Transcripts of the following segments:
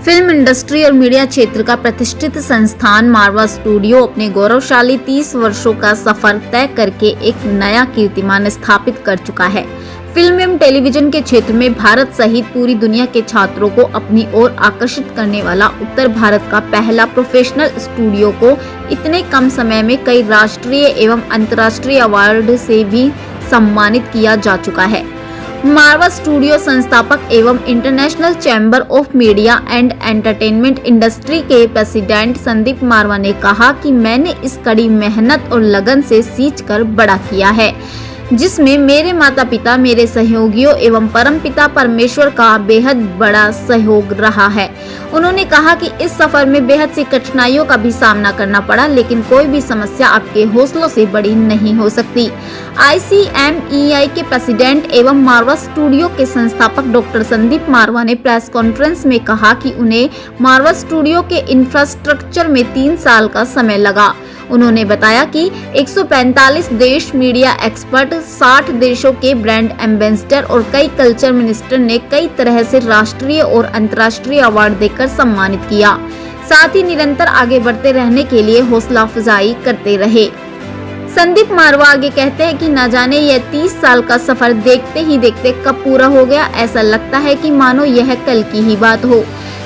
Film industry और media क्षेत्र का प्रतिष्ठित संस्थान मारवा स्टूडियो अपने गौरवशाली 30 वर्षों का सफर तय करके एक नया कीर्तिमान स्थापित कर चुका है। फिल्म एवं टेलीविजन के क्षेत्र में भारत सहित पूरी दुनिया के छात्रों को अपनी ओर आकर्षित करने वाला उत्तर भारत का पहला प्रोफेशनल स्टूडियो को इतने कम समय में कई राष्ट्रीय एवं अंतर्राष्ट्रीय अवार्ड से भी सम्मानित किया जा चुका है। मारवा स्टूडियो संस्थापक एवं international chamber of media and entertainment industry के प्रेसिडेंट संदीप मारवा ने कहा कि मैंने इस कड़ी मेहनत और लगन से सींच कर बड़ा किया है, जिसमें मेरे माता पिता, मेरे सहयोगियों एवं परमपिता परमेश्वर का बेहद बड़ा सहयोग रहा है। उन्होंने कहा कि इस सफर में बेहद सी कठिनाइयों का भी सामना करना पड़ा, लेकिन कोई भी समस्या आपके हौसलों से बड़ी नहीं हो सकती। ICMEI के प्रेसिडेंट एवं मारवा स्टूडियो के संस्थापक डॉक्टर संदीप मारवा ने प्रेस कॉन्फ्रेंस में कहा कि उन्हें मारवा स्टूडियो के इंफ्रास्ट्रक्चर में 3 साल का समय लगा। उन्होंने बताया कि 145 देश, मीडिया एक्सपर्ट, 60 देशों के ब्रांड एम्बेसडर और कई कल्चर मिनिस्टर ने कई तरह से राष्ट्रीय और अंतर्राष्ट्रीय अवार्ड देकर सम्मानित किया। साथ ही निरंतर आगे बढ़ते रहने के लिए हौसला अफजाई करते रहे। संदीप मारवा आगे कहते हैं कि न जाने यह 30 साल का सफर देखते ही देखते कब पूरा हो गया। ऐसा लगता है कि मानो यह कल की ही बात हो।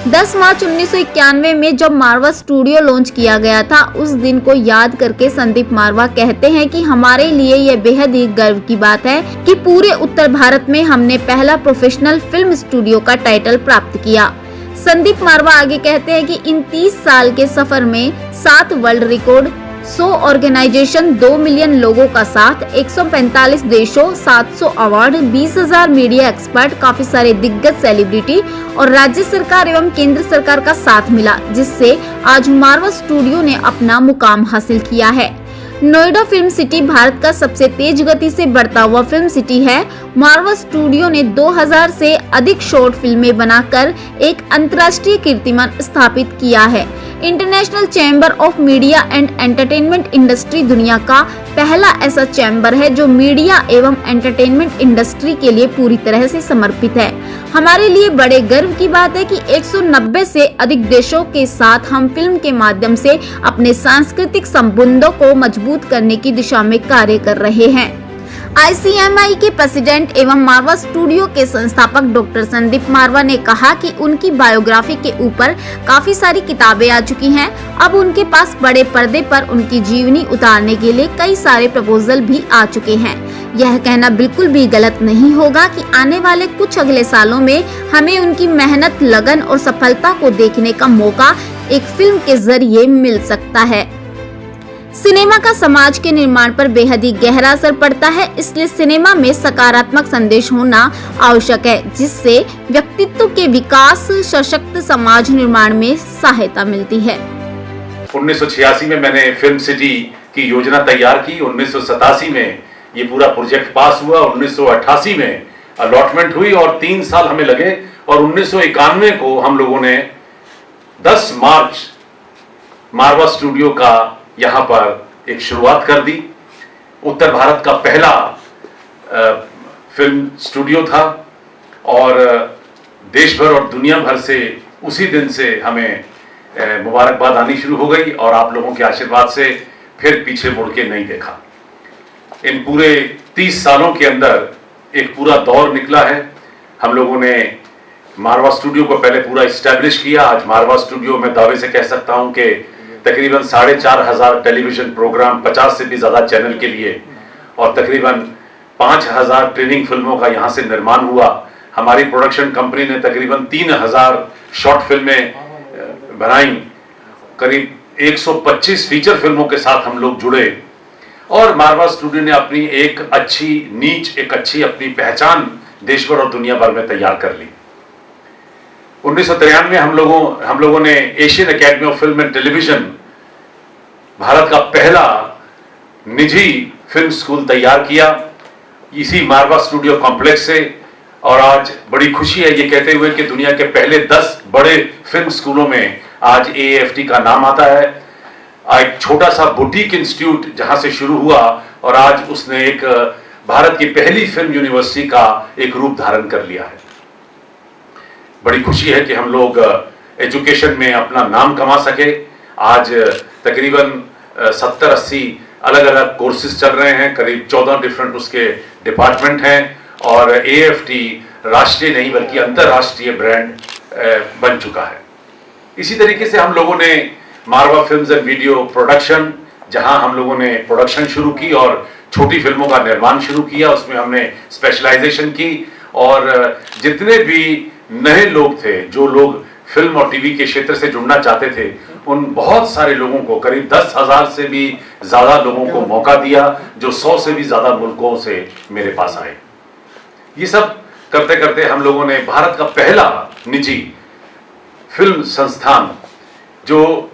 10 मार्च 1991 में जब मारवा स्टूडियो लॉन्च किया गया था, उस दिन को याद करके संदीप मारवा कहते हैं कि हमारे लिए यह बेहद ही गर्व की बात है कि पूरे उत्तर भारत में हमने पहला प्रोफेशनल फिल्म स्टूडियो का टाइटल प्राप्त किया। संदीप मारवा आगे कहते हैं कि इन 30 साल के सफर में 7 वर्ल्ड रिकॉर्ड, 100 ऑर्गेनाइजेशन, 2 मिलियन लोगों का साथ, 145 देशों, 700 अवार्ड, 20,000 मीडिया एक्सपर्ट, काफी सारे दिग्गज सेलिब्रिटी और राज्य सरकार एवं केंद्र सरकार का साथ मिला, जिससे आज मारवा स्टूडियो ने अपना मुकाम हासिल किया है। नोएडा फिल्म सिटी भारत का सबसे तेज गति से बढ़ता हुआ फिल्म सिटी है। मारवा स्टूडियो ने 2000 से अधिक शॉर्ट फिल्में बनाकर एक अंतर्राष्ट्रीय कीर्तिमान स्थापित किया है। International chamber of media and entertainment industry दुनिया का पहला ऐसा चैम्बर है जो मीडिया एवं एंटरटेनमेंट इंडस्ट्री के लिए पूरी तरह से समर्पित है। हमारे लिए बड़े गर्व की बात है कि 190 से अधिक देशों के साथ हम फिल्म के माध्यम से अपने सांस्कृतिक संबंधों को मजबूत करने की दिशा में कार्य कर रहे हैं। ICMEI के प्रेसिडेंट एवं मारवा स्टूडियो के संस्थापक डॉक्टर संदीप मारवा ने कहा कि उनकी बायोग्राफी के ऊपर काफी सारी किताबें आ चुकी हैं। अब उनके पास बड़े पर्दे पर उनकी जीवनी उतारने के लिए कई सारे प्रपोजल भी आ चुके हैं। यह कहना बिल्कुल भी गलत नहीं होगा कि आने वाले कुछ अगले सालों में हमें उनकी मेहनत, लगन और सफलता को देखने का मौका एक फिल्म के जरिए मिल सकता है। सिनेमा का समाज के निर्माण पर बेहद ही गहरा असर पड़ता है, इसलिए सिनेमा में सकारात्मक संदेश होना आवश्यक है, जिससे व्यक्तित्व के विकास, सशक्त समाज निर्माण में सहायता मिलती है। 1986 में मैंने फिल्म सिटी की योजना तैयार की। 1987 में ये पूरा प्रोजेक्ट पास हुआ। 1988 में अलॉटमेंट हुई और 3 साल हमें लगे और 1991 को हम लोगों ने 10 मार्च मारवा स्टूडियो का यहाँ पर एक शुरुआत कर दी। उत्तर भारत का पहला फिल्म स्टूडियो था और देश भर और दुनिया भर से उसी दिन से हमें मुबारकबाद आनी शुरू हो गई और आप लोगों के आशीर्वाद से फिर पीछे मुड़ के नहीं देखा। इन पूरे 30 सालों के अंदर एक पूरा दौर निकला है। हम लोगों ने मारवा स्टूडियो को पहले पूरा इस्टेब्लिश किया। आज मारवा स्टूडियो में दावे से कह सकता हूं कि तकरीबन 4,500 टेलीविजन प्रोग्राम, 50 से भी ज्यादा चैनल के लिए और तकरीबन 5,000 ट्रेनिंग फिल्मों का यहाँ से निर्माण हुआ। हमारी प्रोडक्शन कंपनी ने तकरीबन 3,000 शॉर्ट फिल्में बनाई। करीब 125 फीचर फिल्मों के साथ हम लोग जुड़े और मारवा स्टूडियो ने अपनी एक अच्छी नीच, एक अच्छी अपनी पहचान देश भर और दुनिया भर में तैयार कर ली। 1993 में हम लोगों ने Asian academy of film and television, Bharat का पहला निजी फिल्म स्कूल तैयार किया इसी मारवा स्टूडियो कॉम्प्लेक्स से। और आज बड़ी खुशी है ये कहते हुए कि दुनिया के पहले 10 बड़े फिल्म स्कूलों में आज AAFT का नाम आता है। एक छोटा सा बुटीक इंस्टीट्यूट जहां से शुरू हुआ और आज उसने एक भारत की पहली फिल्म यूनिवर्सिटी का एक रूप धारण कर लिया है। बड़ी खुशी है कि हम लोग एजुकेशन में अपना नाम कमा सके। आज तकरीबन 70-80 अलग अलग कोर्सेज चल रहे हैं, करीब 14 डिफरेंट उसके डिपार्टमेंट हैं और AFT राष्ट्रीय नहीं बल्कि अंतर्राष्ट्रीय ब्रांड बन चुका है। इसी तरीके से हम लोगों ने मारवा फिल्म्स एंड वीडियो प्रोडक्शन, जहां हम लोगों ने प्रोडक्शन शुरू की और छोटी फिल्मों का निर्माण शुरू किया, उसमें हमने स्पेशलाइजेशन की और जितने भी नए लोग थे, जो लोग फिल्म और टीवी के क्षेत्र से जुड़ना चाहते थे, उन बहुत सारे लोगों को, करीब 10,000 से भी ज्यादा लोगों को मौका दिया, जो 100 से भी ज्यादा मुल्कों से मेरे पास आए। ये सब करते करते हम लोगों ने भारत का पहला निजी फिल्म संस्थान, जो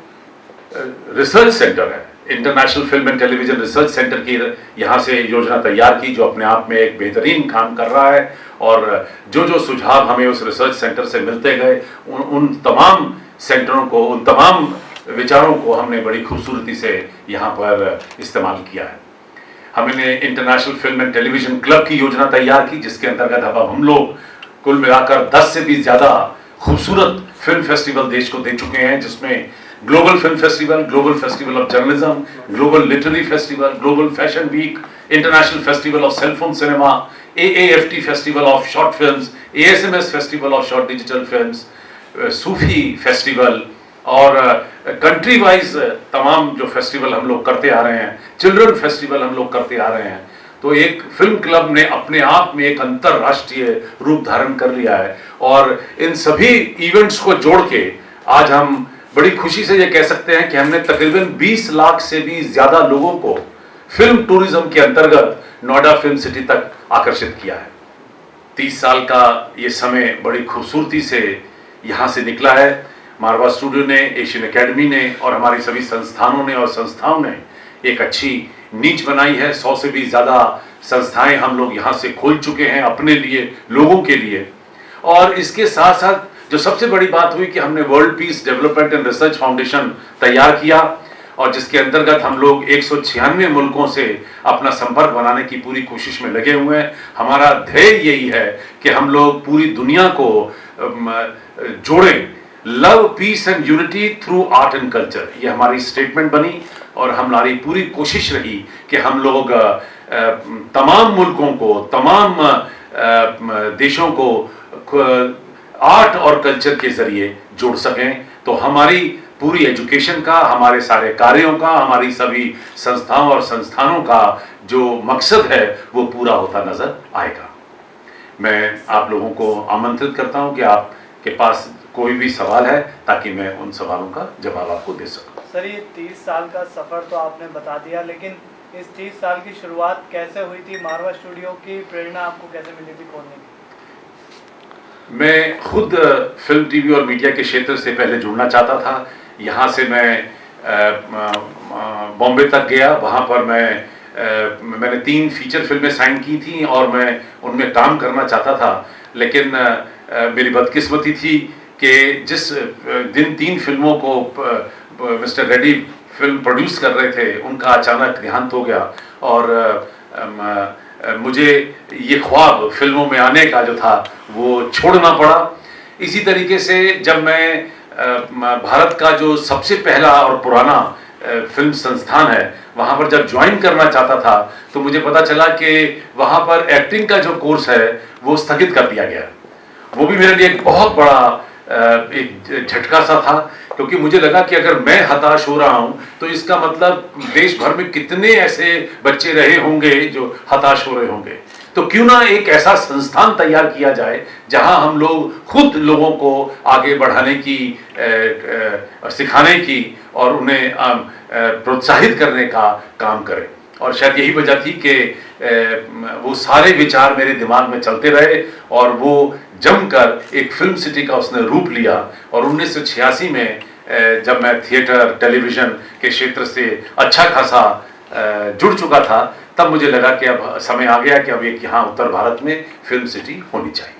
रिसर्च सेंटर है, international film and television research centre की यहाँ से योजना तैयार की, जो अपने आप में एक बेहतरीन काम कर रहा है। और जो जो सुझाव हमें उस रिसर्च सेंटर से मिलते गए, उन तमाम सेंटरों को, उन तमाम विचारों को हमने बड़ी खूबसूरती से यहाँ पर इस्तेमाल किया है। हमने international film and television club की योजना तैयार की, जिसके अंतर्गत अब हम लोग कुल मिलाकर 10 से भी ज्यादा खूबसूरत फिल्म फेस्टिवल देश को दे चुके हैं, जिसमें global film festival, global festival of journalism, global literary festival, global fashion week, international festival of cellphone cinema, AAFT festival of short films, ASMS festival of short digital films, Sufi festival और country wise तमाम जो festival हम लोग करते आ रहे हैं, children festival हम लोग करते आ रहे हैं। तो एक फिल्म क्लब ने अपने आप में एक अंतरराष्ट्रीय रूप धारण कर लिया है और इन सभी इवेंट्स को जोड़ के आज हम बड़ी खुशी से ये कह सकते हैं कि हमने तकरीबन 20 लाख से भी ज्यादा लोगों को फिल्म टूरिज्म के अंतर्गत नोएडा फिल्म सिटी तक आकर्षित किया है। 30 साल का ये समय बड़ी खूबसूरती से यहाँ से निकला है। मारवा स्टूडियो ने, एशियन एकेडमी ने और हमारी सभी संस्थानों ने और संस्थाओं ने एक अच्छी नींव बनाई है। 100 से भी ज्यादा संस्थाएं हम लोग यहाँ से खोल चुके हैं अपने लिए, लोगों के लिए। और इसके साथ साथ जो सबसे बड़ी बात हुई कि हमने world peace development and research foundation तैयार किया और जिसके अंतर्गत हम लोग 196 मुल्कों से अपना संपर्क बनाने की पूरी कोशिश में लगे हुए हैं। हमारा ध्येय यही है कि हम लोग पूरी दुनिया को जोड़ें, love piece and unity through art and culture. ये हमारी स्टेटमेंट बनी और हमारी पूरी कोशिश रही कि हम लोग तमाम मुल्कों को, तमाम देशों को आर्ट और कल्चर के जरिए जोड़ सकें। तो हमारी पूरी एजुकेशन का, हमारे सारे कार्यों का, हमारी सभी संस्थाओं और संस्थानों का जो मकसद है वो पूरा होता नजर आएगा। मैं आप लोगों को आमंत्रित करता हूं कि आपके पास कोई भी सवाल है ताकि मैं उन सवालों का जवाब आपको दे सकूं। सर, ये 30 साल का सफ़र तो आपने बता दिया, लेकिन इस 30 साल की शुरुआत कैसे हुई थी? मारवा स्टूडियो की प्रेरणा आपको कैसे मिली थी खोलने की? मैं खुद फिल्म, टीवी और मीडिया के क्षेत्र से पहले जुड़ना चाहता था। यहाँ से मैं बॉम्बे तक गया। वहाँ पर मैंने 3 फीचर फिल्में साइन की थी और मैं उनमें काम करना चाहता था, लेकिन मेरी बदकिस्मती थी कि जिस दिन 3 फिल्मों को मिस्टर रेड्डी फिल्म प्रोड्यूस कर रहे थे, उनका अचानक देहांत हो गया और मुझे ये ख्वाब फिल्मों में आने का जो था वो छोड़ना पड़ा। इसी तरीके से जब मैं भारत का जो सबसे पहला और पुराना फिल्म संस्थान है वहाँ पर जब ज्वाइन करना चाहता था, तो मुझे पता चला कि वहाँ पर एक्टिंग का जो कोर्स है वो स्थगित कर दिया गया। वो भी मेरे लिए एक बहुत बड़ा एक झटका सा था, क्योंकि मुझे लगा कि अगर मैं हताश हो रहा हूं तो इसका मतलब देश भर में कितने ऐसे बच्चे रहे होंगे जो हताश हो रहे होंगे। तो क्यों ना एक ऐसा संस्थान तैयार किया जाए जहां हम लोग खुद लोगों को आगे बढ़ाने की, सिखाने की और उन्हें प्रोत्साहित करने का काम करें। और शायद यही वजह थी कि वो सारे विचार मेरे दिमाग में चलते रहे और वो जमकर एक फिल्म सिटी का उसने रूप लिया। और 1986 में जब मैं थिएटर, टेलीविजन के क्षेत्र से अच्छा खासा जुड़ चुका था, तब मुझे लगा कि अब समय आ गया कि अब एक यहाँ उत्तर भारत में फिल्म सिटी होनी चाहिए।